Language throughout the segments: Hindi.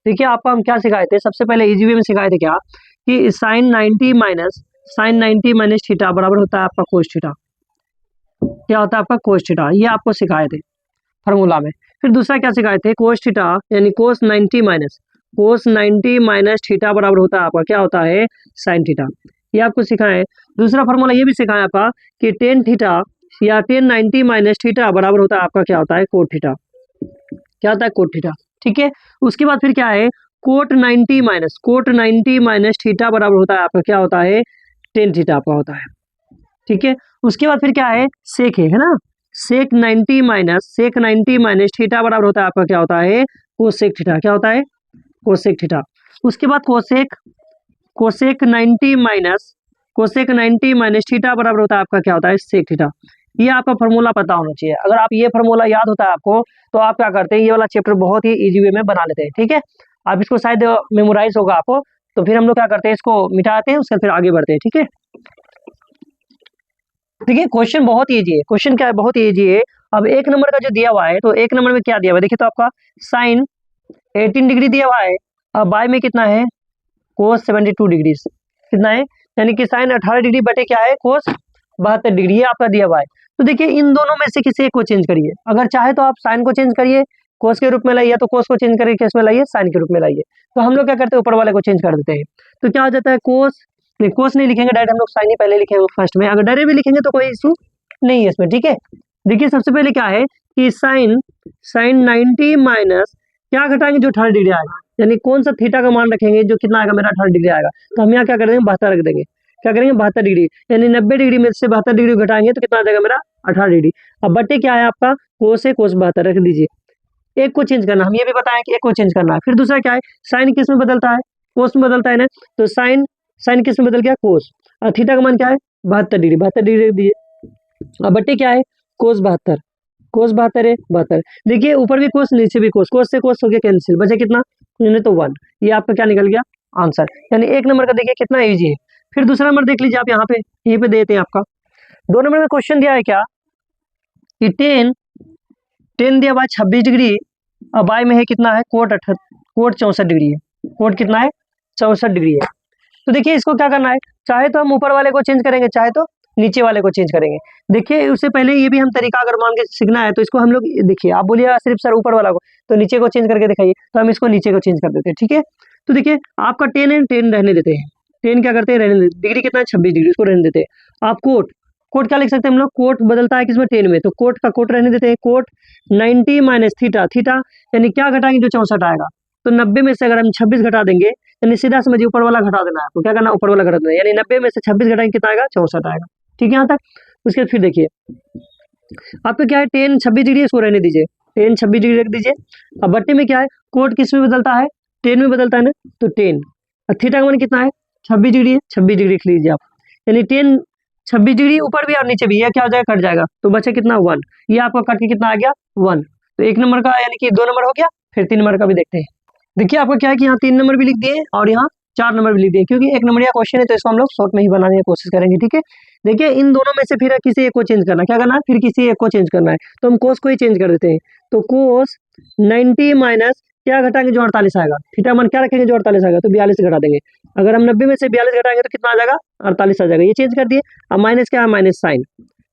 देखिए आपको हम क्या सिखाए थे, सबसे पहले इजी वे में सिखाए थे क्या कि साइन 90 माइनस थीटा बराबर होता है आपका कोस थीटा। क्या होता है आपका कोस थीटा, ये आपको सिखाए थे फार्मूला में। फिर दूसरा क्या सिखाए थे, कोस थीटा यानी कोस 90 माइनस थीटा बराबर होता है आपका क्या होता है साइन थीटा, ये आपको सिखाए। दूसरा फार्मूला ये भी सिखाया आपका कि टेन थीटा या टेन 90 माइनस थीटा बराबर होता है आपका क्या होता है कोट थीटा, क्या होता है कोट थीटा। ठीक है, उसके बाद फिर क्या है कोट 90 माइनस थीटा बराबर होता है आपका क्या होता है टेन थीटा आपका होता है। ठीक है, उसके बाद फिर क्या है सेक है ना, सेक 90 माइनस थीटा बराबर होता है आपका क्या होता है कोसेक थीटा, क्या होता है कोसेक थीटा। उसके बाद कोसेक 90 माइनस थीटा बराबर होता है आपका क्या होता है सेक थीटा। ये आपका फार्मूला पता होना चाहिए। अगर आप ये फार्मूला याद होता है आपको तो आप क्या करते हैं ये वाला चैप्टर बहुत ही इजी वे में बना लेते हैं। ठीक है, आप इसको शायद मेमोराइज होगा आपको, तो फिर हम लोग क्या करते हैं इसको मिटाते हैं, उसके फिर आगे बढ़ते हैं। ठीक है, देखिए क्वेश्चन बहुत इजी है, क्वेश्चन क्या है बहुत इजी है। अब एक नंबर का जो दिया हुआ है तो एक नंबर में क्या दिया हुआ है देखिए, तो आपका साइन 18 डिग्री दिया हुआ है, अब बाय में कितना है कोस 72 डिग्री, कितना है यानी कि साइन 18 डिग्री बटे क्या है कोस 72 डिग्री, ये आपका दिया हुआ है। तो देखिए इन दोनों में से किसी एक को चेंज करिए, अगर चाहे तो आप साइन को चेंज करिए कोस के रूप में लाइए, तो कोस को चेंज करके किस में लाइए साइन के रूप में लाइए। तो हम लोग क्या करते हैं ऊपर वाले को चेंज कर देते हैं, तो क्या हो जाता है कोस नहीं लिखेंगे डायरेक्ट, हम लोग साइन ही पहले लिखेंगे फर्स्ट में, अगर डायरेक्ट भी लिखेंगे तो कोई इशू नहीं है इसमें। ठीक है, देखिए सबसे पहले क्या है कि साइन 90 माइनस क्या घटाएंगे जो 18 डिग्री आएगा, यानी कौन सा थीटा का मान रखेंगे जो कितना आएगा मेरा 18 डिग्री आएगा, तो हम यहाँ क्या करेंगे 72 रख देंगे, क्या करेंगे 72 डिग्री, यानी 90 डिग्री में से 72 डिग्री घटाएंगे तो कितना आ जाएगा मेरा 18 डिग्री। अब बटे क्या है आपका कोस है कोस 72 रख दीजिए, एक को चेंज करना, हम ये भी बताएं कि एक को चेंज करना है। फिर दूसरा क्या है साइन किस में बदलता है कोस में बदलता है ना, तो साइन किस में बदल गया कोस, और थीटा का मान क्या है 72 डिग्री रख दीजिए। अब बट्टे क्या है कोस 72 है 72, देखिए ऊपर भी कोस नीचे भी कोस से कोस हो गया कैंसिल, बचे कितना तो 1, ये आपका क्या निकल गया आंसर। यानी एक नंबर का देखिए कितना इजी है। फिर दूसरा नंबर देख लीजिए आप, यहाँ पे यहीं पे देते हैं आपका 2 नंबर में क्वेश्चन दिया है क्या कि टेन दिया हुआ 26 डिग्री, अब बाय में है कितना है कोट 64 डिग्री है, कोट कितना है 64 डिग्री है। तो देखिए इसको क्या करना है, चाहे तो हम ऊपर वाले को चेंज करेंगे चाहे तो नीचे वाले को चेंज करेंगे। देखिए उससे पहले ये भी हम तरीका अगर मान के सीखना है तो इसको हम लोग देखिए, आप बोलिएगा सिर्फ सर ऊपर वाला को, तो नीचे को चेंज करके दिखाइए, तो हम इसको नीचे को चेंज कर देते हैं। ठीक है, तो देखिए आपका 10 है 10 रहने देते हैं, 10 क्या करते हैं रहने देते, डिग्री कितना है 26 डिग्री, उसको रहने देते हैं। आप कोट क्या लिख सकते हैं हम लोग, कोट बदलता है किसमें 10 में, तो कोट का कोट रहने देते हैं, कोट 90 माइनस थीटा यानी क्या घटाएंगे जो 64 आएगा, तो 90 में से अगर हम 26 घटा देंगे यानी सीधा समझिए ऊपर वाला घटा देना है आपको, क्या करना ऊपर वाला घटा देना, यानी 90 में से 26 घटाएंगे कितना आएगा 64 आएगा। ठीक है यहाँ तक। उसके बाद फिर देखिए आपका क्या है 10 26 डिग्री, इसको रहने दीजिए 10 26 डिग्री रख दीजिए। अब बट्टे में क्या है कोट किस में बदलता है 10 में बदलता है ना, तो 10, और थीटा का मान कितना है 26 डिग्री है, 26 डिग्री लिख लीजिए आप, यानी 10 26 डिग्री ऊपर भी और नीचे भी, यह क्या हो जाएगा कट जाएगा, तो बचे कितना 1, ये आपका कट के कितना आ गया 1। तो एक नंबर का यानी कि 2 नंबर हो गया। फिर 3 नंबर का भी देखते हैं। देखिए आपका क्या है कि यहाँ 3 नंबर भी लिख दिए और यहाँ 4 नंबर भी लिख दिए, क्योंकि एक नंबर या क्वेश्चन है तो इसको हम लोग शॉर्ट में ही बनाने की कोशिश करेंगे। ठीक है, देखिए इन दोनों में से फिर किसी एक को चेंज करना, क्या करना है फिर किसी एक को चेंज करना है, तो हम कोस को ही चेंज कर देते हैं। तो कोस 90 माइनस क्या घटाएंगे जो 48 आएगा, थीटा मान क्या रखेंगे जो 48 आएगा, तो 42 घटा देंगे। अगर हम 90 में से 42 घटाएंगे तो कितना आ जाएगा 48 आ जाएगा, ये चेंज कर दिए। अब माइनस क्या है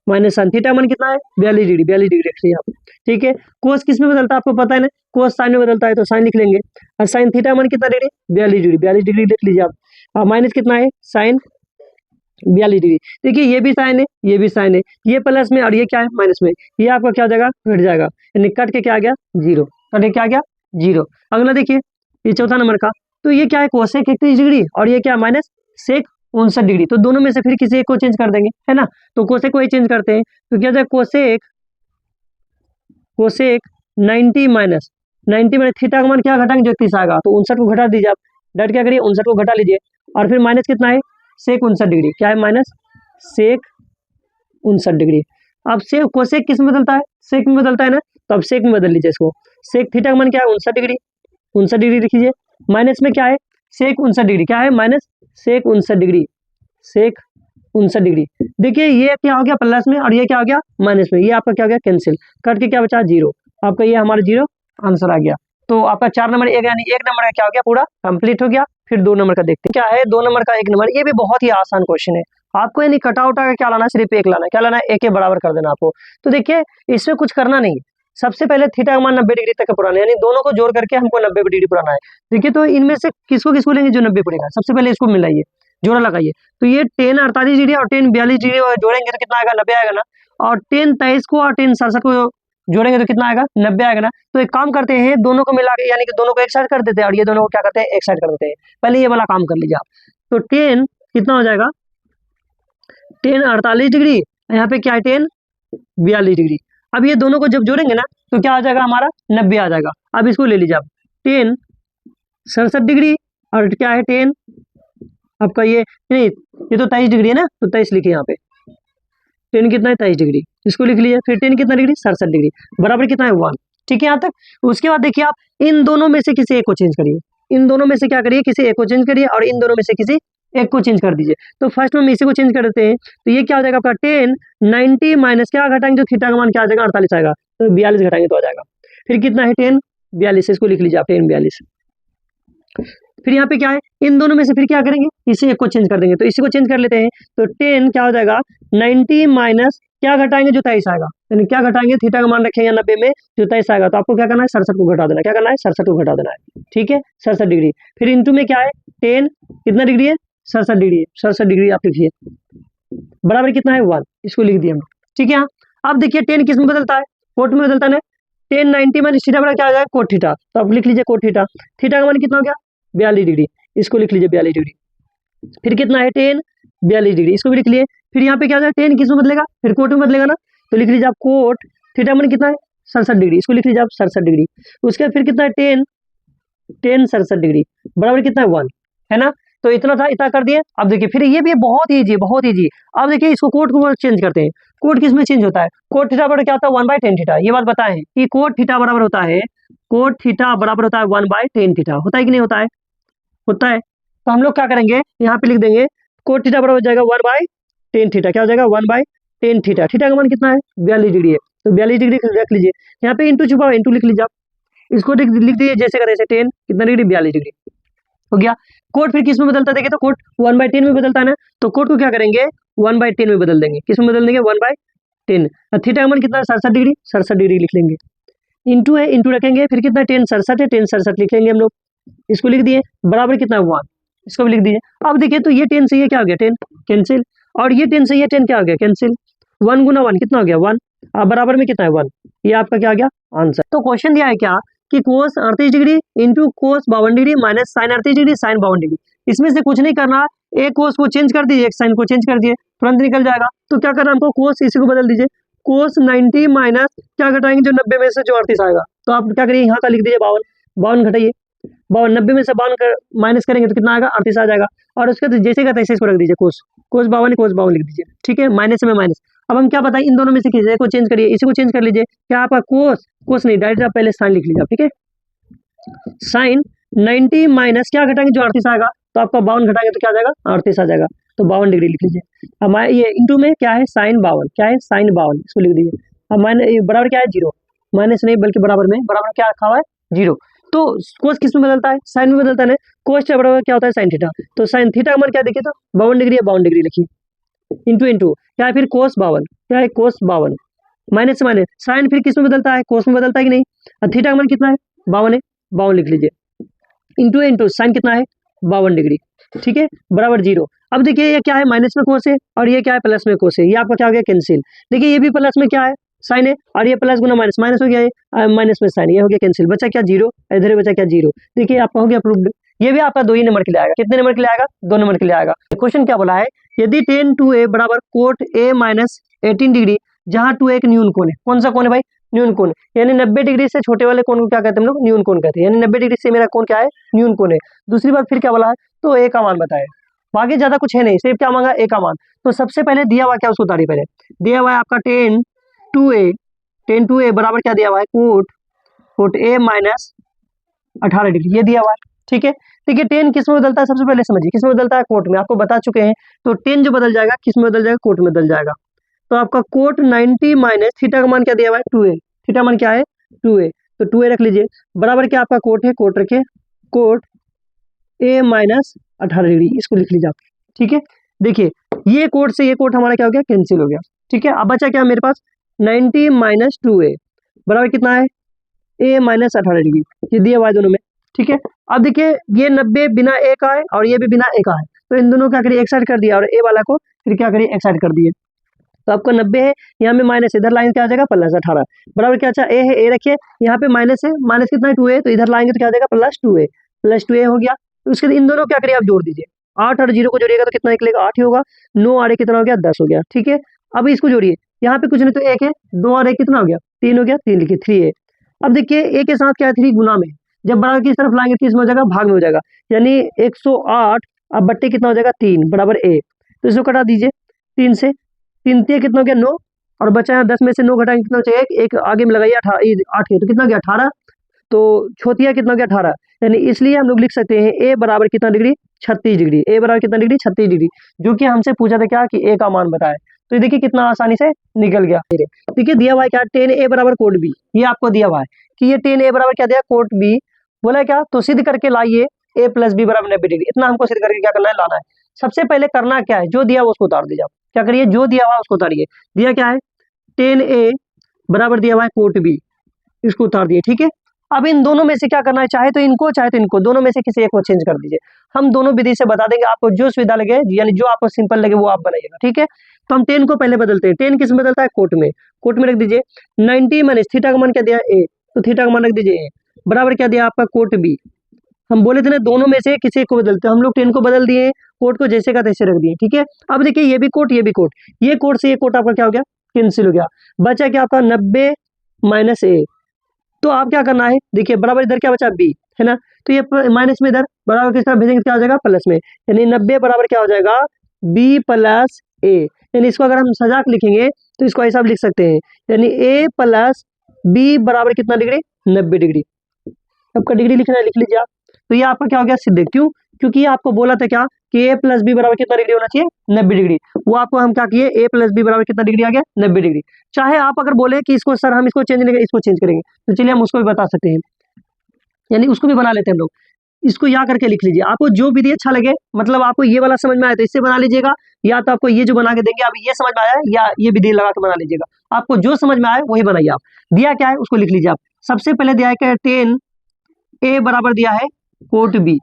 माइनस साइन थीटा मान कितना है 42 डिग्री रख लीजिए यहाँ पे। ठीक है, कोस किस में बदलता है आपको पता है ना, कोस साइन में बदलता है तो साइन लिख लेंगे, और साइन थीटा मान कितना डिग्री 42 डिग्री लिख लीजिए आप। अब माइनस कितना है साइन 42 डिग्री, देखिए ये भी साइन है ये भी साइन है, ये प्लस में और ये क्या है माइनस में, ये आपका क्या हो जाएगा घट जाएगा, यानी कट के क्या आ गया 0, कट के क्या आ गया 0। अगला देखिए ये चौथा नंबर का, तो ये क्या है कोसेक 31 डिग्री और ये क्या माइनस सेक 59 डिग्री, तो दोनों में से फिर किसी एक को चेंज कर देंगे है ना, तो कोसेक को ही चेंज करते हैं, तो क्या जाए कोसेक 90 माइनस थीटा का मान क्या घटाएंगे जो 31 आएगा, तो 59 को घटा दीजिए आप, डट क्या करिए 59 को घटा लीजिए, और फिर माइनस कितना है सेक 59 डिग्री, क्या है माइनस सेक 59 डिग्री। अब सेक कोसेक किस में बदलता है सेक में बदलता है ना, तो अब सेक में बदल लीजिए इसको, सेक थीटा का मान क्या है 59 डिग्री लिख लीजिए, माइनस में क्या है सेक 59 डिग्री, क्या है माइनस सेक 59 डिग्री। देखिए ये क्या हो गया प्लस में और ये क्या हो गया माइनस में, ये आपका क्या हो गया कैंसिल, कट के क्या बचा 0, आपका ये हमारा 0 आंसर आ गया। तो आपका 4 नंबर एक, यानी 1 नंबर का क्या हो गया, पूरा कंप्लीट हो गया। फिर 2 नंबर का देखते हैं क्या है, 2 नंबर का 1 नंबर, ये भी बहुत ही आसान क्वेश्चन है। आपको यानी कटा उठा का क्या लाना है, सिर्फ एक लाना है, क्या लाना है, एक के बराबर कर देना आपको। तो देखिए इसमें कुछ करना नहीं है, सबसे पहले थीटा का मान 90 डिग्री तक का पुराना है, यानी दोनों को जोड़ करके हमको 90 डिग्री पुराना है। देखिए तो इनमें से किसको किसको लेंगे, जो 90 पड़ेगा, सबसे पहले इसको मिलाइए, जोड़ा लगाइए। तो ये 10 48 डिग्री और 10 42 डिग्री जोड़ेंगे तो कितना आएगा, 90 आएगा ना। और 10 23 को और 10 67 को जोड़ेंगे तो कितना आएगा, 90 आएगा ना। तो एक काम करते हैं, दोनों को मिला के, यानी कि दोनों को एक साइड कर देते हैं और ये दोनों को क्या करते हैं, एक साइड कर देते हैं। पहले ये वाला काम कर लीजिए आप। तो 10 कितना हो जाएगा, 10 48 डिग्री, यहाँ पे क्या है 10 42 डिग्री। अब ये दोनों को जब जोड़ेंगे ना तो क्या आ जाएगा, हमारा 90 आ जाएगा। अब इसको ले लीजिए आप, 10 67 डिग्री और क्या है 10 आपका ये नहीं, ये तो 23 डिग्री है ना, तो 23 लिखिए यहाँ पे। 10 कितना है, 23 डिग्री, इसको लिख लीजिए। फिर 10 कितना डिग्री, 67 डिग्री, बराबर कितना है 1। ठीक है यहाँ तक। उसके बाद देखिए आप इन दोनों में से किसी एक को चेंज करिए, इन दोनों में से क्या करिए, किसी एक को चेंज करिए और इन दोनों में से किसी एक को चेंज कर दीजिए। तो फर्स्ट में हम इसी को चेंज कर देते हैं, तो ये क्या हो जाएगा आपका 10 90 माइनस क्या घटाएंगे, तो थीटा का मान क्या आ जाएगा, 48 आएगा। तो 42 घटाएंगे तो आ जाएगा। फिर कितना है 10 42, इसको लिख लीजिए आप 10 42। फिर यहाँ पे क्या है, इन दोनों में से फिर क्या करेंगे, इसी एक को चेंज कर देंगे। तो इसी को चेंज कर लेते हैं। तो 10 क्या हो जाएगा 90 माइनस क्या घटाएंगे, जो 23 आएगा, यानी क्या घटाएंगे, थीटा का मान रखेंगे 90 में, जो 23 आएगा। तो आपको क्या करना है, 67 को घटा देना। क्या करना है, 67 को घटा देना है। ठीक है 67 डिग्री। फिर इंटू में क्या है 10 कितना डिग्री है, 67 डिग्री है, 67 डिग्री आप लिखिए, बराबर कितना है 1, इसको लिख दिया हम। ठीक है। अब देखिए 10 किस में बदलता है, कोट में बदलता है ना। 10 90 माइनस थीटा बड़ा क्या हो जाएगा, कोट थीटा। तो आप लिख लीजिए कोट थीटा। थीटा का मान कितना हो गया 42 डिग्री, इसको लिख लीजिए 42 डिग्री। फिर कितना है 10 42 डिग्री, इसको भी लिख लिए। फिर यहाँ पे क्या हो जाएगा, 10 किस में बदलेगा, फिर कोट में बदलेगा ना। तो लिख लीजिए आप कोट थीटा मान कितना है 67 डिग्री, इसको लिख लीजिए आप 67 डिग्री। उसके बाद फिर कितना है 10 67 डिग्री, बराबर कितना है 1, है ना। तो इतना था, इतना कर दिए। अब देखिए फिर ये भी बहुत ईजी, बहुत ईजी। अब देखिए इसको कोट को चेंज करते हैं। कोट किस में चेंज होता है, कोट थीटा बराबर क्या होता है 1/10 थीटा। ये बात बताएं कि कोट थीटा बराबर होता है, कोट थीटा बराबर होता है 1/10 थीटा। होता है कि नहीं होता है, होता है। तो हम लोग क्या करेंगे, यहाँ पे लिख देंगे कोट थीटा बराबर हो जाएगा 1/10 थीटा। क्या हो जाएगा 1/10 थीटा। थीटा का मान कितना है 42 डिग्री है, तो 42 डिग्री रख लीजिए। यहाँ पे इंटू छुपा, इंटू लिख लीजिए आप। इसको लिख दीजिए जैसे का तैसे, 10 कितना डिग्री 42 डिग्री हो गया। कोट फिर किस में बदलता है, देखिए तो कोट 1/10 में बदलता है ना। तो कोट को क्या करेंगे 1/10 में बदल देंगे। किस में बदल देंगे 1/10। थीटा का मान कितना है 67 डिग्री, 67 डिग्री लिख लेंगे। इंटू है, इंटू रखेंगे। फिर कितना 10 67 है, 10 67 लिखेंगे हम लोग। इसको लिख दिए, बराबर कितना है 1, इसको भी लिख दीजिए। अब देखिए तो ये 10 से ये क्या हो गया 10 कैंसिल, और ये 10 से ये 10 क्या हो गया कैंसिल। 1 गुना 1 कितना हो गया 1, बराबर में कितना है 1। ये आपका क्या आ गया आंसर। तो क्वेश्चन दिया है क्या कि cos 38 degree into cos 52 degree minus sine 38 degree sine 52 degree. इसमें से कुछ नहीं करना, एक कोस को चेंज कर दीजिए, एक साइन को चेंज कर दिए, तुरंत निकल जाएगा। तो क्या करना हमको, कोस इसी को बदल दीजिए। कोस 90 माइनस क्या घटाएंगे, जो 90 में से जो 38 आएगा। तो आप क्या करिए, यहाँ का लिख दीजिए 52, 52 घटाइए, 52 90 में से 52 माइनस करेंगे तो कितना आएगा 38 आ जाएगा। और उसके बाद जैसे का तैसे इसको रख दीजिए, कोस 52 लिख दीजिए। ठीक है, माइनस में माइनस। अब हम क्या बताएं, इन दोनों में से किसी को चेंज करिए, इसी को चेंज कर लीजिए। क्या आपका कोस नहीं, डायरेक्ट आप पहले साइन लिख लीजिए। ठीक है, साइन 90 माइनस क्या घटाएंगे, जो 38 आएगा। तो आपका 52 घटाएंगे तो क्या आ जाएगा 38 आ जाएगा। तो 52 डिग्री लिख लीजिए। अब ये इंटू में क्या है साइन 52, क्या है साइन 52, इसको लिख दीजिए। अब माइनस बराबर क्या है 0, माइनस नहीं बल्कि बराबर में, बराबर क्या रखा हुआ है 0। तो कोस किस में बदलता है, साइन में बदलता है। कोस बराबर क्या होता है साइन थीटा। तो साइन थीटा का मान क्या देखिए, तो 52 डिग्री है, 52 डिग्री लिखिए। इंटू इंटू क्या है फिर कोस 52, क्या है कोस 52 माइनस से माइनस। साइन फिर किस में बदलता है, कोस में बदलता है कि नहीं। और थीटा का मान कितना है 52 है, 52 लिख लीजिए। इंटू इंटू साइन कितना है 52 डिग्री। ठीक है, बराबर 0। अब देखिए ये क्या है माइनस में कोस है और ये क्या है प्लस में कोस है। ये आपका क्या हो गया कैंसिल। देखिए ये भी प्लस में क्या है साइन है और ये प्लस गुना माइनस, माइनस हो गया है माइनस में साइन, ये हो गया कैंसिल। बचा क्या 0, इधर बचा क्या 0। देखिए आपका हो गया प्रूव्ड। ये भी आपका 2 ही नंबर के लिए आएगा। कितने नंबर के लिए आएगा, 2 नंबर के लिए आएगा। क्वेश्चन क्या बोला है, यदि tan 2a बराबर कोट a माइनस 18 डिग्री, जहाँ 2 एक न्यून कोण है। कौन सा कोण है भाई, न्यून कोण। यानी 90 डिग्री से छोटे वाले कोण को क्या कहते हैं हम लोग, न्यून कोण कहते हैं। यानी 90 डिग्री से मेरा कोण क्या है, न्यून कोण है। दूसरी बात फिर क्या बोला है, तो a का मान बताए। आगे ज्यादा कुछ है नहीं, सिर्फ क्या मांगा a का मान। तो सबसे पहले दिया हुआ क्या उसको उतारिए। पहले दिया हुआ है आपका tan 2a बराबर क्या दिया हुआ है, कोट a माइनस 18 डिग्री, ये दिया हुआ है। ठीक है, देखिए 10 किस में बदलता है, सबसे पहले समझिए किस में बदलता है, कोट में। आपको बता चुके हैं। तो 10 जो बदल जाएगा किस में बदल जाएगा, कोट में बदल जाएगा। तो आपका कोट 90 माइनस थीटा का मान क्या दिया हुआ है 2a, थीटा मान क्या है 2a। तो 2a रख लीजिए, बराबर क्या आपका कोट है, कोट रखिए, कोट a माइनस 18 डिग्री, इसको लिख लीजिए आप। ठीक है, देखिए ये कोट से ये कोट हमारा क्या हो गया, कैंसिल हो गया। ठीक है, अब बचा क्या मेरे पास, 90 माइनस 2a बराबर कितना है, a माइनस 18 डिग्री, ये दिया हुआ है दोनों में। ठीक है, अब देखिए ये 90 बिना a का है और ये भी बिना a का है, तो इन दोनों क्या करिए एक साइड कर दिया और a वाला को फिर क्या करिए एक साइड कर दिए। तो आपका 90 है, यहाँ में माइनस, इधर लाइन क्या आ जाएगा प्लस 18 बराबर क्या, अच्छा a है, a रखिए, यहाँ पे माइनस है, माइनस कितना है 2a, तो इधर लाएंगे तो क्या आ जाएगा प्लस 2a हो गया। तो उसके बाद इन दोनों क्या करिए आप जोड़ दीजिए, 8 और 0 को जोड़िएगा तो कितना निकलेगा, 8 ही होगा, 9 और 1 कितना हो गया, 10 हो गया। ठीक है, अब इसको जोड़िए, यहाँ पे कुछ नहीं तो 1 है, 2 और 1 कितना हो गया, 3 हो गया, 3 लिखिए, 3 है। अब देखिए a के साथ क्या है, 3 गुना में, जब बराबर की तरफ लाएंगे किस में हो जाएगा, भाग में हो जाएगा, यानी 108 अब बट्टे कितना हो जाएगा 3 बराबर a, तो इसको कटा दीजिए 3 से, 3 कितना हो गया 9, और बचा है 10 में से 9 घटाएंगे कितना हो जाएगा, एक आगे में लगाइए 8 है, तो कितना हो गया 18, तो छोटिया कितना हो गया 18, यानी इसलिए हम लोग लिख सकते हैं a बराबर कितना डिग्री, 36 डिग्री, a बराबर कितना डिग्री, 36 डिग्री, जो कि हमसे पूछा था क्या कि a का मान बताए। तो देखिए कितना आसानी से निकल गया। देखिए दिया हुआ है क्या, tan a बराबर कोट b, ये आपको दिया हुआ है कि ये tan a बराबर क्या दिया, कोट b बोला क्या, तो सिद्ध करके लाइए a प्लस बी बराबर 90 डिग्री, इतना हमको सिद्ध करके क्या करना है, लाना है। सबसे पहले करना क्या है, जो दिया हुआ उसको उतार दीजिए आप, क्या करिए जो दिया हुआ उसको उतारिए, दिया क्या है tan a बराबर दिया हुआ है कोट b, इसको उतार दिए। ठीक है, अब इन दोनों में से क्या करना है, चाहे तो इनको दोनों में से किसी एक को चेंज कर दीजिए, हम दोनों विधि से बता देंगे, आपको जो सुविधा लगे यानी जो आपको सिंपल लगे वो आप बनाइएगा। ठीक है, तो हम 10 को पहले बदलते हैं, 10 किस में बदलता है, कोट में, कोट में रख दीजिए 90 माइनस थीटा का मान क्या दिया a, तो थीटा का मान रख दीजिए a बराबर क्या दिया आपका कोट b, हम बोले थे ना दोनों में से किसी एक को बदलते, हम लोग 10 को बदल दिए, कोट को जैसे का तैसे रख दिए। ठीक है, अब देखिए ये भी कोट, ये भी कोट, ये कोट से ये कोट आपका क्या हो गया, कैंसिल हो गया, बचा क्या आपका 90 माइनस a, तो आप क्या करना है, देखिए बराबर इधर क्या बचा b है ना, तो ये माइनस में इधर बराबर किस तरह भेजेंगे, क्या हो जाएगा प्लस में, यानी 90 बराबर क्या हो जाएगा b प्लस a, यानी इसको अगर हम सजा के लिखेंगे तो इसको ऐसा भी लिख सकते हैं, यानी a प्लस b बराबर कितना डिग्री, 90 डिग्री। आपका डिग्री लिखना है, लिख लीजिए आप। तो ये आपका क्या हो गया सिद्ध, क्यों, क्योंकि ये आपको बोला था क्या कि a प्लस बी बराबर कितना डिग्री होना चाहिए, 90 डिग्री, वो आपको हम क्या किए, a प्लस बी बराबर कितना डिग्री आ गया, 90 डिग्री। चाहे आप अगर बोले कि इसको सर हम इसको चेंज नहीं करेंगे, इसको चेंज करेंगे, तो चलिए हम उसको भी बता सकते हैं, यानी उसको भी बना लेते हैं हम लोग, इसको या करके लिख लीजिए, आपको जो विधि अच्छा लगे, मतलब आपको ये वाला समझ में आया तो इससे बना लीजिएगा, या तो आपको ये जो बना के देंगे आप ये समझ में आया या ये विधि लगा के बना लीजिएगा, आपको जो समझ में आए वही बनाइए आप। दिया क्या है उसको लिख लीजिए आप, सबसे पहले दिया है क्या, 10 a बराबर दिया है कोट b,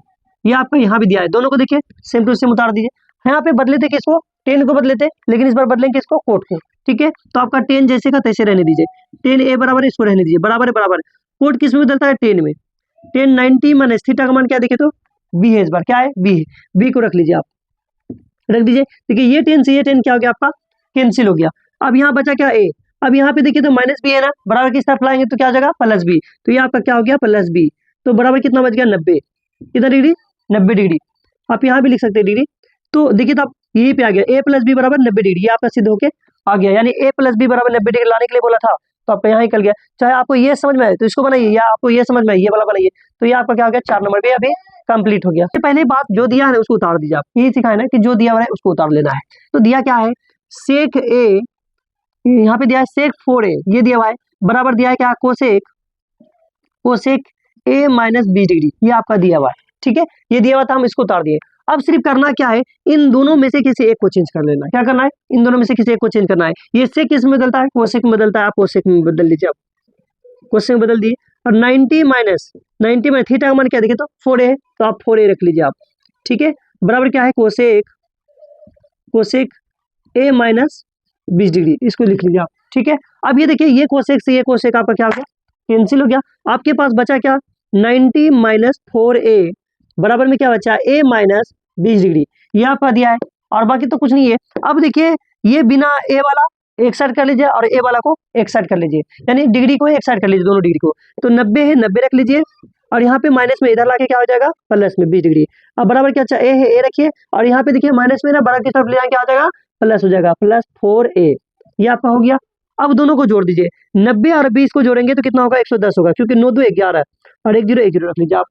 ये आपको यहाँ भी दिया है, दोनों को देखिए सेम टू सेम उतार दीजिए, यहाँ पे बदले थे किसको, 10 को बदले थे, लेकिन इस बार बदलेंगे किसको, कोट को। ठीक है, तो आपका 10 जैसे का तैसे रहने दीजिए, 10 a बराबर इसको रहने दीजिए, बराबर है बराबर, कोट किस में बदलता है 10 में, 10 90 माइनस थीटा का मान क्या देखिए तो b है, इस बार क्या है b है, b को रख लीजिए आप, रख दीजिए। देखिए ये 10 से ये 10 क्या हो गया आपका, कैंसिल हो गया, अब यहाँ बचा क्या a, अब यहाँ पे देखिए तो माइनस बी है ना, बराबर किस तरफ लाएंगे तो क्या हो जाएगा प्लस बी, तो ये आपका क्या हो गया प्लस बी, तो बराबर कितना बच गया 90, कितना डिग्री 90 डिग्री, आप यहाँ भी लिख सकते हैं डिग्री। तो देखिए तो आप यही पे आ गया a प्लस बी बराबर 90 डिग्री, ये आपका सिद्ध होके आ गया, यानी a प्लस बी बराबर 90 डिग्री लाने के लिए बोला था, तो आपका यहाँ निकल गया। चाहे आपको ये समझ में आए तो इसको बनाइए, या आपको ये समझ में आए ये वाला बनाइए, तो ये आपका क्या हो गया 4 नंबर पे अभी कंप्लीट हो गया। पहले बात जो दिया है उसको उतार दीजिए आप, यही सिखाया ना कि जो दिया हुआ है उसको उतार लेना है। तो दिया क्या है सेक a, यहाँ पे दिया है सेक 4a, ये दिया हुआ है, बराबर दिया है क्या कोसेक a माइनस 20 डिग्री, ये आपका दिया हुआ है। ठीक है, ये दिया हुआ था, हम इसको उतार दिए। अब सिर्फ करना क्या है, इन दोनों में से किसी एक को चेंज कर लेना है। क्या करना है, इन दोनों में से किसी एक को चेंज करना है। ये से किस में बदलता है, कोसेक में बदलता है, आप कोसेक में बदल लीजिए, आप कोसेक में बदल दिए। और 90 माइनस थीटा का मान क्या देखिए तो 4a है, तो आप 4a रख लीजिए आप। ठीक है, बराबर क्या है कोसेक a माइनस 20 डिग्री, इसको लिख लीजिए आप। ठीक है, अब ये देखिए ये कोसेक से ये कोसेक आपका क्या हो गया, कैंसिल हो गया। आपके पास बचा क्या 90 माइनस 4a बराबर में क्या बचा a माइनस 20 डिग्री, ये आपका दिया है, और बाकी तो कुछ नहीं है। अब देखिए ये बिना a वाला एक साइड कर लीजिए और a वाला को एक साइड कर लीजिए, यानी डिग्री को एक साइड कर लीजिए, दोनों डिग्री को। तो 90 है, 90 रख लीजिए, और यहाँ पे माइनस में इधर लाके क्या हो जाएगा प्लस में 20 डिग्री। अब बराबर क्या अच्छा a है, a रखिए, और यहाँ पे देखिए माइनस में ना बराबर की तरफ ले जाए क्या हो जाएगा प्लस हो जाएगा, प्लस 4a, ये आपका हो गया। अब दोनों को जोड़ दीजिए, 90 और 20 को जोड़ेंगे तो कितना होगा 110 होगा, क्योंकि 9 2 11 और 1 0 रख लीजिए आप।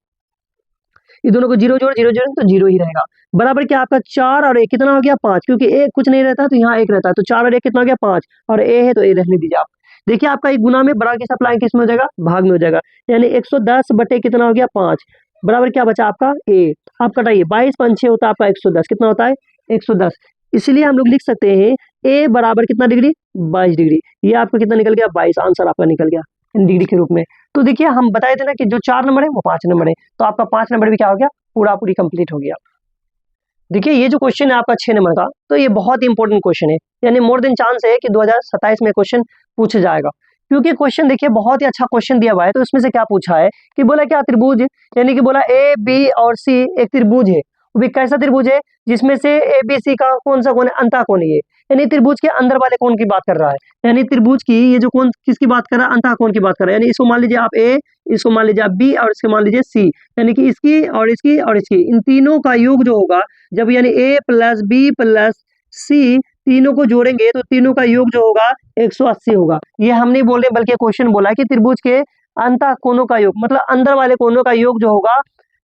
ये दोनों को 0 जोड़ 0 जोड़ तो 0 ही रहेगा। बराबर क्या आपका 4 और 1 कितना हो गया 5, क्योंकि एक कुछ नहीं रहता तो यहाँ एक रहता है, तो 4 और 1 कितना हो गया 5, और a है तो a रहने दीजिए आप। देखिए आपका एक गुना में बराबर के साथ लाएंगे किस में हो जाएगा, भाग में हो जाएगा। यानी 110 बटे कितना हो गया 5 बराबर क्या बचा आपका ए। आप कटाइए 22 5 6 होता है आपका 110, कितना होता है 110। इसलिए हम लोग लिख सकते हैं ए बराबर कितना डिग्री 22 डिग्री। ये आपको कितना निकल गया 22, आंसर आपका निकल गया इन डिग्री के रूप में। तो देखिए हम बताए थे ना कि जो 4 नंबर है वो 5 नंबर है, तो आपका 5 नंबर भी क्या हो गया पूरा पूरी कंप्लीट हो गया। देखिए ये जो क्वेश्चन है आपका 6 नंबर का, तो ये बहुत ही इंपॉर्टेंट क्वेश्चन है, यानी मोर देन चांस है कि 2027 में क्वेश्चन पूछा जाएगा। क्योंकि क्वेश्चन देखिए बहुत ही अच्छा क्वेश्चन दिया हुआ है। तो इसमें से क्या पूछा है कि बोला क्या त्रिभुज, यानी कि बोला ए बी और सी एक त्रिभुज है, वो भी कैसा त्रिभुज है जिसमें से ए बी सी का कौन सा कोण है, अंतः कोण है ये, यानी त्रिभुज के अंदर वाले कोण की बात कर रहा है। यानी त्रिभुज की ये जो कोण किसकी बात कर रहा है, अंतः कोण की बात कर रहा है। यानी इसको मान लीजिए आप ए, इसको मान लीजिए आप बी और इसको मान लीजिए सी, यानी कि इसकी और इसकी और इसकी, इन तीनों का योग जो होगा जब यानी ए प्लस बी प्लस सी तीनों को जोड़ेंगे तो तीनों का योग जो होगा 180 होगा। ये हम नहीं बोल रहे बल्कि क्वेश्चन बोला है कि त्रिभुज के अंतः कोणों का योग, मतलब अंदर वाले कोणों का योग जो होगा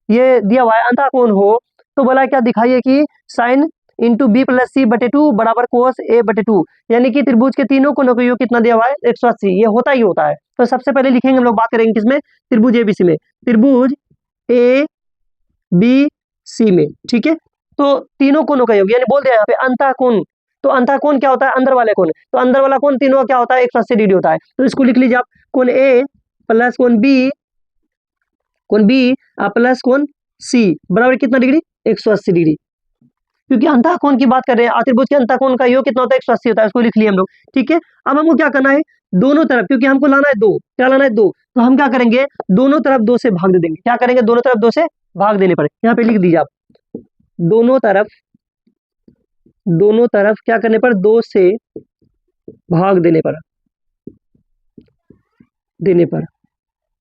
ये दिया हुआ है अंतः कोण हो, तो बोला क्या दिखाइए कि साइन इंटू बी प्लस सी बटे 2 बराबर कोस ए बटे 2, यानी कि त्रिभुज के तीनों कोणों का योग कितना दिया हुआ है 180। ये होता ही होता है। तो सबसे पहले लिखेंगे हम लोग, बात करेंगे किसमें, त्रिभुज एबीसी में, त्रिभुज ए बी सी में, ठीक है। तो तीनों कोणों का योग यानी बोल दिया यहाँ पे अंतः कोण, तो अंतः कोण क्या होता है अंदर वाले कोण, तो अंदर वाला कोण तीनों का क्या होता है 180 डिग्री होता है। तो इसको लिख लीजिए आप, कोण ए प्लस कोण बी प्लस कोण सी बराबर कितना डिग्री 180 डिग्री, क्योंकि अंतः कोण की बात कर रहे हैं। त्रिभुज के अंतः कोण का योग कितना होता है 180 होता है, उसको लिख लिए हम लोग, ठीक है। अब हमको क्या करना है दोनों तरफ, क्योंकि हमको लाना है 2, क्या लाना है 2, तो हम क्या करेंगे दोनों तरफ 2 से भाग दे देंगे। क्या करेंगे दोनों तरफ 2 से भाग देने पर, यहाँ पे लिख दीजिए आप, दोनों तरफ क्या करने पर 2 से भाग देने पर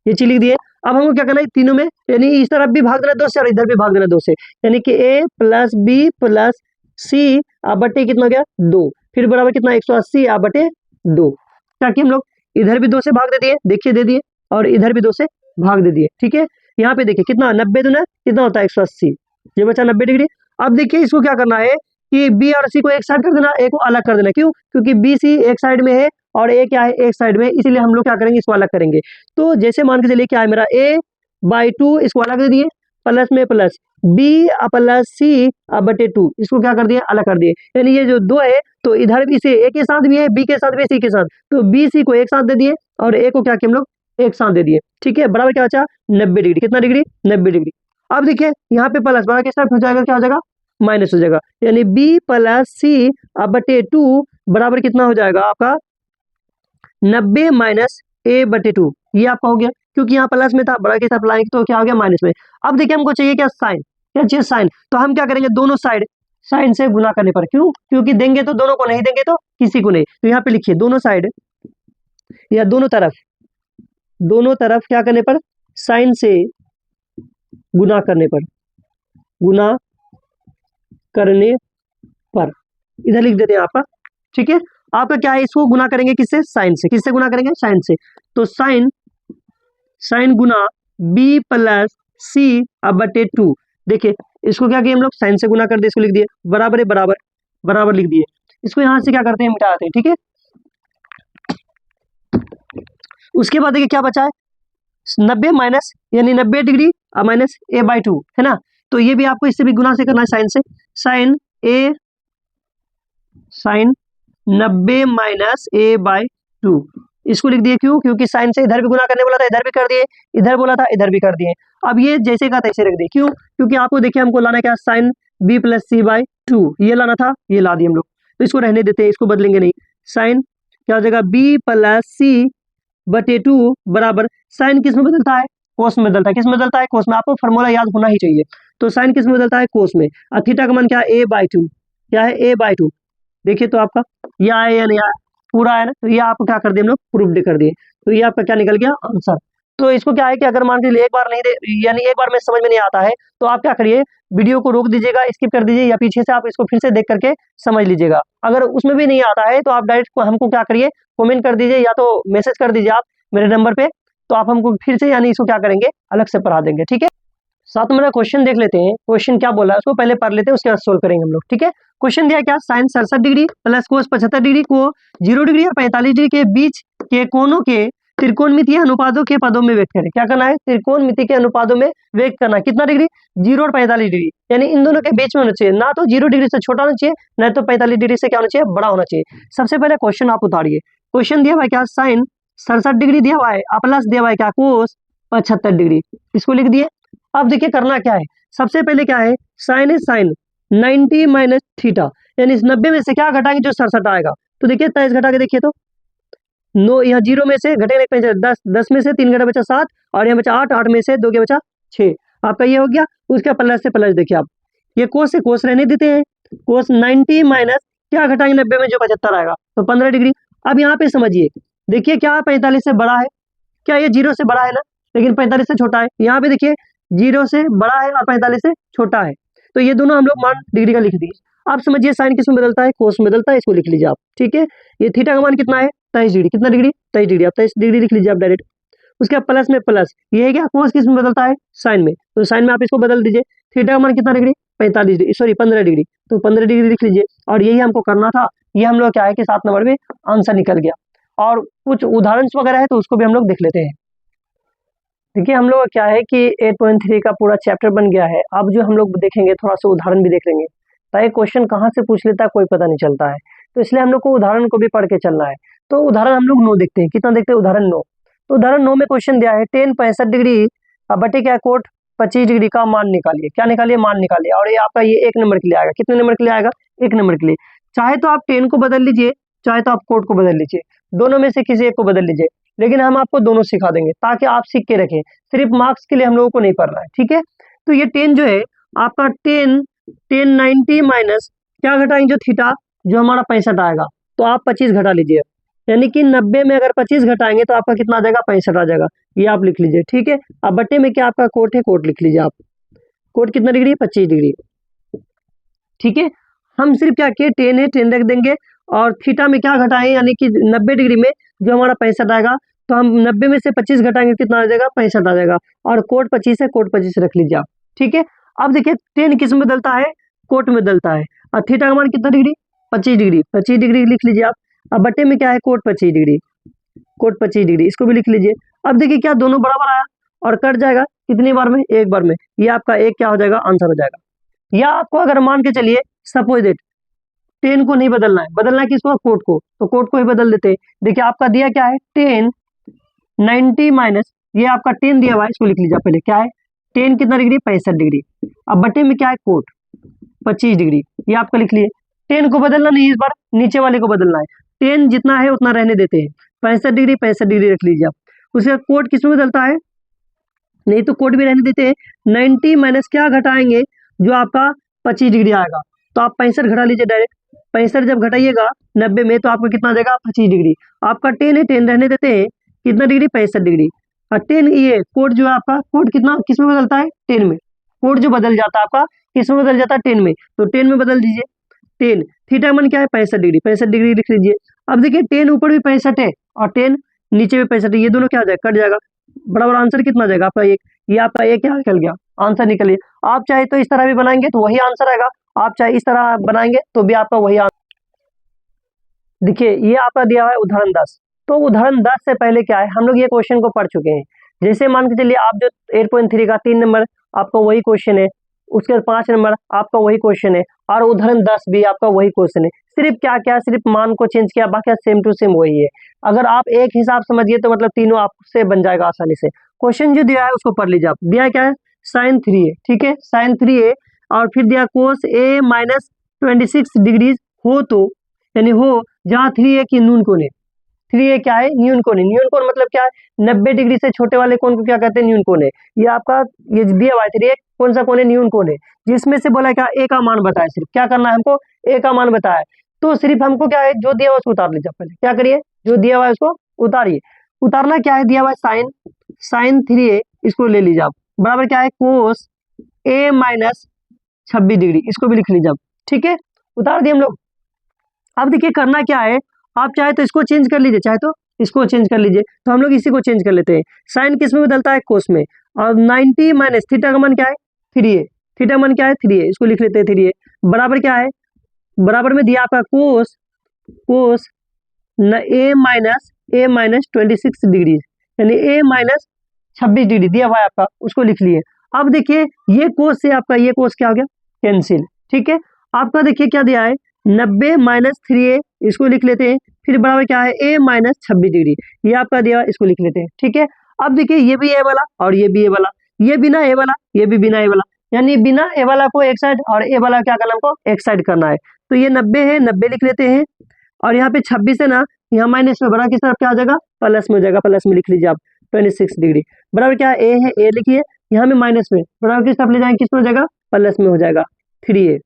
ये चीज लिख दिए। अब हमको क्या करना है तीनों में, यानी इस तरफ भी भाग देना 2 से और इधर भी भाग देना 2 से, यानी कि ए प्लस बी प्लस सी बटे कितना हो गया 2, फिर बराबर कितना 180 बटे 2। क्या कि हम लोग इधर भी 2 से भाग दे दिए, देखिए दे दिए, और इधर भी 2 से भाग दे दिए, ठीक है। यहाँ पे देखिए कितना 90 दूना कितना होता है 180, ये बचा 90 डिग्री। अब देखिए इसको क्या करना है कि बी और सी को एक साइड कर देना, ए को अलग कर देना, क्यों, क्योंकि बी सी एक साइड में है और ए क्या है एक साइड में, इसीलिए हम लोग क्या करेंगे इसको अलग करेंगे। तो जैसे मान के चलिए क्या है मेरा a/2, इसको अलग दे दिए, प्लस में प्लस बी प्लस सी बटे 2, इसको क्या कर दिए अलग कर दिए। यानी ये जो 2 है तो इधर भी से ए के साथ भी है, बी के साथ भी, सी के साथ, तो बी सी को एक साथ दे दिए और ए को क्या किया हम लोग एक साथ दे दिए, ठीक है। बराबर क्या बचा 90 डिग्री, कितना डिग्री 90 डिग्री। अब देखिए यहाँ पे प्लस बराबर किस तरफ हो जाएगा, क्या हो जाएगा माइनस हो जाएगा, यानी बी प्लस सी बटे 2 बराबर कितना हो जाएगा आपका 90 माइनस ए बटे 2, ये आपका हो गया, क्योंकि यहाँ प्लस में था बड़ा के साथ लाएंगे तो क्या हो गया माइनस में। अब देखिए हमको चाहिए क्या साइन, क्या चाहिए साइन, तो हम क्या करेंगे दोनों साइड साइन से गुना करने पर, क्यों, क्योंकि देंगे तो दोनों को, नहीं देंगे तो किसी को नहीं। तो यहाँ पे लिखिए दोनों साइड या दोनों तरफ क्या करने पर साइन से गुना करने पर इधर लिख देते हैं आपका, ठीक है। आपका क्या है इसको गुना करेंगे किससे, साइन से, किससे गुना करेंगे साइन से, तो साइन गुना बी प्लस सी बटे 2। देखिए इसको क्या किए हम लोग साइन से गुना कर दिए, इसको लिख दिए बराबर है बराबर लिख दिए। इसको यहां से क्या करते हैं मिटा देते हैं, ठीक है। उसके बाद देखिए क्या बचा है 90 माइनस, यानी 90 डिग्री माइनस a/2 है ना, तो ये भी आपको इससे भी गुना से करना है साइन से, साइन 90 माइनस a/2, इसको लिख दिए, क्यों, क्योंकि साइन से इधर भी गुना करने बोला था इधर भी कर दिए, इधर बोला था इधर भी कर दिए। अब ये जैसे का तैसे रख दिए, क्यों, क्योंकि आपको देखिए हमको लाना क्या साइन b प्लस c/2, ये लाना था ये ला दिए हम लोग, तो इसको रहने देते हैं, इसको बदलेंगे नहीं। साइन क्या हो जाएगा b प्लस c बटे 2 बराबर साइन किस में बदलता है कोस में बदलता है, किस में बदलता है कोस में, आपको फॉर्मूला याद होना ही चाहिए। तो साइन किस में बदलता है कोस में, थीटा का मान क्या है a/2, क्या है a/2। देखिए तो आपका ये आया या नहीं आया, पूरा है ना, तो ये आपको क्या कर दिए हम लोग प्रूफ कर दिए, तो ये आपका क्या निकल गया आंसर। तो इसको क्या है कि अगर मान लीजिए एक बार नहीं दे, यानी एक बार में समझ में नहीं आता है तो आप क्या करिए वीडियो को रोक दीजिएगा, स्किप कर दीजिए, या पीछे से आप इसको फिर से देख करके समझ लीजिएगा। अगर उसमें भी नहीं आता है तो आप डायरेक्ट हमको क्या करिए कमेंट कर दीजिए, या तो मैसेज कर दीजिए आप मेरे नंबर पे, तो आप हमको फिर से यानी इसको क्या करेंगे अलग से पढ़ा देंगे, ठीक है। 7 नंबर क्वेश्चन देख लेते हैं, क्वेश्चन क्या बोला है उसको पहले पढ़ लेते हैं, उसके बाद सोल्व करेंगे हम लोग, ठीक है। क्वेश्चन दिया क्या sine 67 degree plus cos 75 degree को 0 डिग्री और 45 डिग्री के बीच के कोणों के त्रिकोणमितीय अनुपातों के पदों में व्यक्त करें। क्या करना है? त्रिकोणमिति के अनुपातों में व्यक्त करना। कितना डिग्री? 0 और 45 डिग्री, यानी इन दोनों के बीच में होना चाहिए, ना तो 0 डिग्री से छोटा होना चाहिए, ना तो 45 डिग्री से क्या होना चाहिए? बड़ा होना चाहिए। सबसे पहले क्वेश्चन आप उतारिए। क्वेश्चन दिया हुआ है क्या? साइन 67 डिग्री दिया हुआ है, प्लस दिया हुआ है क्या? कोस 75 डिग्री। इसको लिख दिए। अब देखिए करना क्या है, सबसे पहले क्या है? साइन है साइन 90 माइनस थीटा, यानी इस 90 में से क्या घटाएंगे? जो 67 आएगा। तो देखिए 23 घटा के देखिए तो 9, यहाँ 0 में से घटेगा 10, 10 में से 3 घटा बचा 7, और यहाँ बचा 8, 8 में से 2 के बचा 6। आपका ये हो गया। उसके प्लस से प्लस देखिए आप, ये कोस से कोस रहने देते हैं। कोस 90 माइनस क्या घटाएंगे 90 में? जो 75 आएगा, तो 15 डिग्री। अब यहाँ पे समझिए, देखिए क्या 45 से बड़ा है? क्या ये 0 से बड़ा है ना, लेकिन 45 से छोटा है। यहाँ पे देखिए 0 से बड़ा है और 45 से छोटा है, तो ये दोनों हम लोग मान डिग्री का लिख दिए। आप समझिए साइन किस में बदलता है? कोस में बदलता है। इसको लिख लीजिए आप, ठीक है। ये थीटा का मान कितना है? 23 डिग्री। कितना डिग्री? 23 डिग्री। आप 23 डिग्री लिख लीजिए आप डायरेक्ट। उसके बाद प्लस में प्लस, ये है क्या? कोस किस में बदलता है? साइन में। तो साइन में आप इसको बदल दीजिए। थीटा का मान कितना डिग्री? 45 degree, sorry 15 degree. तो 15 डिग्री लिख लीजिए। और यही हमको करना था। ये हम लोग क्या है कि 7 नंबर में आंसर निकल गया। और कुछ उदाहरण वगैरह है तो उसको भी हम लोग देख लेते हैं। देखिए हम लोग क्या है कि 8.3 का पूरा चैप्टर बन गया है। अब जो हम लोग देखेंगे थोड़ा सा उदाहरण भी देख लेंगे, ताकि क्वेश्चन कहाँ से पूछ लेता है कोई पता नहीं चलता है। तो इसलिए हम लोग को उदाहरण को भी पढ़ के चलना है। तो उदाहरण हम लोग 9 देखते हैं। कितना देखते हैं? उदाहरण 9। तो उदाहरण 9 में क्वेश्चन दिया है 10 65 डिग्री बटे क्या? कोट 25 डिग्री का मान निकालिए। क्या निकालिए? मान निकालिए। और ये आपका ये 1 नंबर के लिए आएगा। कितने नंबर के लिए आएगा? 1 नंबर के लिए। चाहे तो आप 10 को बदल लीजिए, चाहे तो आप कोट को बदल लीजिए, दोनों में से किसी एक को बदल लीजिए, लेकिन हम आपको दोनों सिखा देंगे ताकि आप सीख के रखें। सिर्फ मार्क्स के लिए हम लोगों को नहीं पढ़ना है, ठीक है। तो ये 10 जो है आपका 10 90 माइनस क्या घटाएंगे? जो थीटा, जो हमारा 65 आएगा, तो आप 25 घटा लीजिए। यानी कि 90 में अगर 25 घटाएंगे तो आपका कितना आ जाएगा? 65 आ जाएगा। ये आप लिख लीजिए, ठीक है। अब बट्टे में क्या आपका कोट है? कोट लिख लीजिए आप। कोट कितना डिग्री? 25 डिग्री, ठीक है। हम सिर्फ क्या किए? 10 है 10 रख देंगे, और थीटा में क्या घटाएं? यानी कि 90 डिग्री में जो हमारा 65 आएगा, तो हम 90 में से 25 घटाएंगे, कितना आ जाएगा? 65 आ जाएगा। और कोट 25 है, कोट 25 रख लीजिए आप, ठीक है। अब देखिए 10 किस में बदलता है? कोट में बदलता है। और थीटा का मान कितना डिग्री? 25 डिग्री। 25 डिग्री लिख लीजिए आप। अब बट्टे में क्या है? Coat 25 degree. कोट 25 डिग्री, इसको भी लिख लीजिए। अब देखिए क्या दोनों बराबर आया और कट जाएगा कितनी बार में? एक बार में। ये आपका एक क्या हो जाएगा? आंसर हो जाएगा। या आपको अगर मान के चलिए सपोज दैट 10 को नहीं बदलना है, बदलना है किसको? कोट को। तो कोट को ही बदल देते हैं। देखिए आपका दिया क्या है? 10 90 माइनस, ये आपका 10 दिया हुआ है, इसको लिख लीजिए पहले। क्या है? 10 कितना डिग्री? 65 डिग्री। अब बटे में क्या है? कोट 25 डिग्री, ये आपका लिख लिए। 10 को बदलना नहीं, इस बार नीचे वाले को बदलना है। 10 जितना है उतना रहने देते हैं। 65 डिग्री रख लीजिए आप। उसके बाद कोट किस में बदलता है? नहीं तो कोट भी रहने देते हैं। 90 माइनस क्या घटाएंगे? जो आपका 25 डिग्री आएगा, तो आप 65 घटा लीजिए डायरेक्ट। 65 जब घटाइएगा 90 में, तो आपको कितना देगा? 25 डिग्री। आपका 10 है 10 रहने देते हैं। कितना डिग्री? 65 डिग्री। और 10 ये कोट जो है आपका, कोट कितना किस में बदलता है? 10 में। कोट जो बदल जाता है आपका किस में बदल जाता है? 10 में। तो 10 में बदल दीजिए। 10 थीटा मन क्या है? 65 डिग्री। 65 डिग्री लिख लीजिए। अब देखिए 10 ऊपर भी 65 है और 10 नीचे भी 65 है, ये दोनों क्या हो जाएगा? कट जाएगा। बराबर आंसर कितना आ जाएगा आपका? एक। ये आपका एक क्या निकल गया? आंसर निकल गया। आप चाहे तो इस तरह भी बनाएंगे तो वही आंसर आएगा, आप चाहे इस तरह बनाएंगे तो भी आपका वही आंसर। देखिए ये आपका दिया हुआ है उदाहरण 10। तो उदाहरण 10 से पहले क्या है, हम लोग ये क्वेश्चन को पढ़ चुके हैं। जैसे मान के चलिए आप जो 8.3 का 3 नंबर आपका वही क्वेश्चन है, उसके बाद 5 नंबर आपका वही क्वेश्चन है, और उदाहरण 10 भी आपका वही क्वेश्चन है। सिर्फ क्या क्या, सिर्फ मान को चेंज किया, बाकी सेम टू सेम वही है। अगर आप एक हिसाब समझिए तो मतलब तीनों आपसे बन जाएगा आसानी से। क्वेश्चन जो दिया है उसको पढ़ लीजिए आप। दिया क्या है? साइन 3a, ठीक है, साइन 3a, और फिर दिया कोस a माइनस 26 डिग्री हो, तो यानी हो जहाँ 3a की न्यून कोण है। 3a क्या है? न्यून कोण है। न्यून कोण मतलब क्या है? 90 डिग्री से छोटे वाले कोण को क्या कहते हैं? न्यून कोण है। ये आपका ये दिया हुआ है 3a, कौन सा कोण है? न्यून कोण है। जिसमें से बोला क्या? a का मान बताया। सिर्फ क्या करना है हमको? a का मान बताया। तो सिर्फ हमको क्या है? जो दिया हुआ उसको उतार लीजिए पहले। क्या करिए? जो दिया हुआ है उसको उतारिए। उतारना क्या है? दिया हुआ है साइन 3a, इसको ले लीजिए आप। बराबर क्या है? कोस a माइनस 26 डिग्री, इसको भी लिख लीजिए आप, ठीक है। उतार दिए हम लोग। अब देखिए करना क्या है, आप चाहे तो इसको चेंज कर लीजिए, चाहे तो इसको चेंज कर लीजिए। तो हम लोग इसी को चेंज कर लेते हैं। साइन किस में बदलता है? कोस में। और 90 माइनस थीटा का मान क्या है? 3a। थीटा का मान क्या है? 3a, इसको लिख लेते हैं 3a। बराबर क्या है? बराबर में दिया आपका कोस a minus A minus 26 degree, यानी ए माइनस 26 डिग्री दिया हुआ है आपका, उसको लिख लिए। अब देखिए ये कोस से आपका ये कोस क्या हो गया, कैंसिल। ठीक है, आपका देखिए क्या दिया है 90 माइनस 3a, इसको लिख लेते हैं, फिर बराबर क्या है a माइनस 26 डिग्री, ये आपका दिया है, इसको लिख लेते हैं। ठीक है, अब देखिए ये भी a वाला और ये भी a वाला, ये बिना a वाला, ये भी बिना a वाला, यानी बिना a वाला को एक साइड और a वाला क्या करना हमको एक साइड करना है। तो ये 90 है, 90 लिख लेते हैं, और यहाँ पे 26 है ना, यहाँ माइनस में बड़ा किस तरफ क्या आ जाएगा, प्लस में हो जाएगा, प्लस में लिख लीजिए आप 26 डिग्री। बराबर क्या है a है, a लिखिए, यहाँ में माइनस में बराबर किस तरफ ले जाएंगे, किस में हो जाएगा, प्लस में हो जाएगा 3a।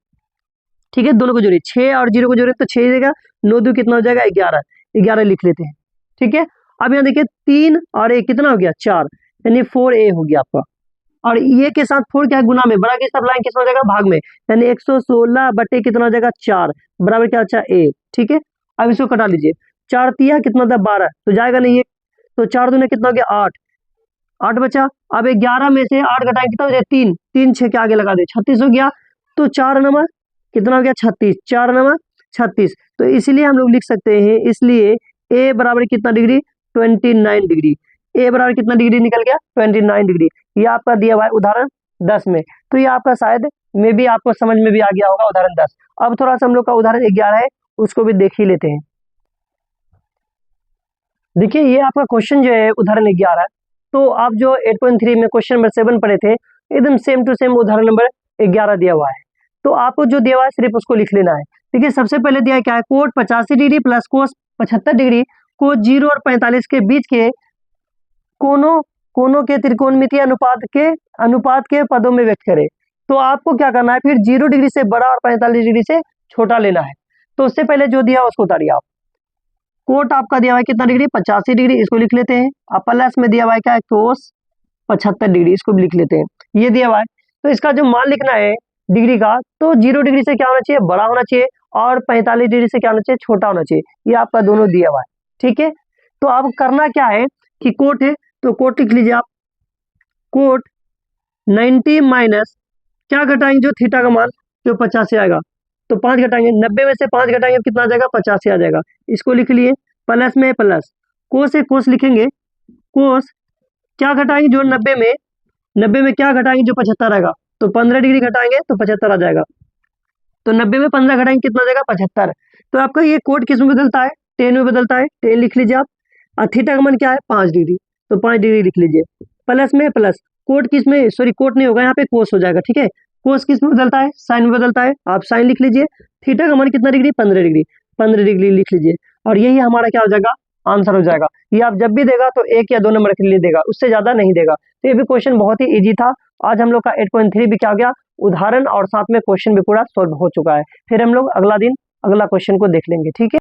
ठीक है, दोनों को जोड़िए, 6 और 0 को जोड़िए तो 6 देगा, 9 2 कितना हो जाएगा 11, 11 लिख लेते हैं। ठीक है, अब यहाँ देखिए 3 और 1 कितना हो गया 4, यानी 4a हो गया आपका, और ये के साथ 4 क्या है गुना में, बड़ा किस तरफ लाएंगे, किस में हो जाएगा भाग में, यानी 116 बटे कितना हो जाएगा 4, बराबर क्या अच्छा a। ठीक है, अब इसको कटा लीजिए, 4 तिया कितना था 12, तो जाएगा नहीं ये, तो 4 दूने कितना हो गया 8, 8 बचा। अब 11 में से 8 घटाएंगे कितना हो जाए 3, 3 6 के आगे लगा दे 36 हो गया, तो 4 नंबर कितना हो गया 36, 4 नंबर 36, तो इसलिए हम लोग लिख सकते हैं, इसलिए a बराबर कितना डिग्री 29 डिग्री, a बराबर कितना डिग्री निकल गया 29 डिग्री। ये आपका दिया हुआ है उदाहरण 10 में, तो ये आपका शायद में भी आपको समझ में भी आ गया होगा उदाहरण 10। अब थोड़ा सा हम लोग का उदाहरण 11 है, उसको भी देख ही लेते हैं। देखिए ये आपका क्वेश्चन जो है उदाहरण 11, तो आप जो 8.3 में क्वेश्चन नंबर 7 पढ़े थे, एकदम सेम टू सेम उदाहरण नंबर 11 दिया हुआ है। तो आपको जो दिया हुआ है सिर्फ उसको लिख लेना है। देखिए सबसे पहले दिया है क्या है, cot 85 degree plus cos 75 degree को 0 और 45 के बीच के कोनों के त्रिकोणमितीय अनुपात के पदों में व्यक्त करें। तो आपको क्या करना है, फिर 0 डिग्री से बड़ा और 45 डिग्री से छोटा लेना है। तो उससे पहले जो दिया उसको उतारिए आप। कोट आपका दिया हुआ है कितना डिग्री 85 डिग्री, इसको लिख लेते हैं। अब प्लस में दिया हुआ है क्या है कोस 75 डिग्री, इसको भी लिख लेते हैं। ये दिया हुआ है, तो इसका जो मान लिखना है डिग्री का, तो 0 डिग्री से क्या होना चाहिए बड़ा होना चाहिए, और 45 डिग्री से क्या होना चाहिए छोटा होना चाहिए। ये आपका दोनों दिया हुआ है। ठीक है, तो अब करना क्या है कि कोट है तो कोट लिख लीजिए आप, कोट 90 माइनस क्या घटाएंगे जो थीटा का मान जो 50 आएगा, तो 5 घटाएंगे, 90 में से 5 घटाएंगे कितना आ जाएगा 85 आ जाएगा, इसको लिख लिए। प्लस में प्लस कोस से कोस लिखेंगे, कोस क्या घटाएंगे जो 90 में क्या घटाएंगे जो 75 आएगा, तो 15 डिग्री घटाएंगे तो 75 आ जाएगा, तो 90 में 15 घटाएंगे कितना आ जाएगा 75। तो आपका ये कोट किस में बदलता है, टेन में बदलता है, टेन लिख लीजिए आप। और थीटा का मान क्या है 5 डिग्री, तो 5 डिग्री लिख लीजिए। प्लस में प्लस कोट किस में, सॉरी कोट नहीं होगा यहाँ पे कोस हो जाएगा। ठीक है, कोस किस में बदलता है, साइन में बदलता है, आप साइन लिख लीजिए। थीटा का मान कितना डिग्री 15 डिग्री, 15 डिग्री लिख लीजिए, और यही हमारा क्या हो जाएगा आंसर हो जाएगा। ये आप जब भी देगा तो 1 या 2 नंबर के लिए देगा, उससे ज्यादा नहीं देगा। तो ये भी क्वेश्चन बहुत ही इजी था। आज हम लोग का 8.3 भी क्या हो गया उदाहरण, और साथ में क्वेश्चन भी पूरा सॉल्व हो चुका है। फिर हम लोग अगला दिन अगला क्वेश्चन को देख लेंगे। ठीक है।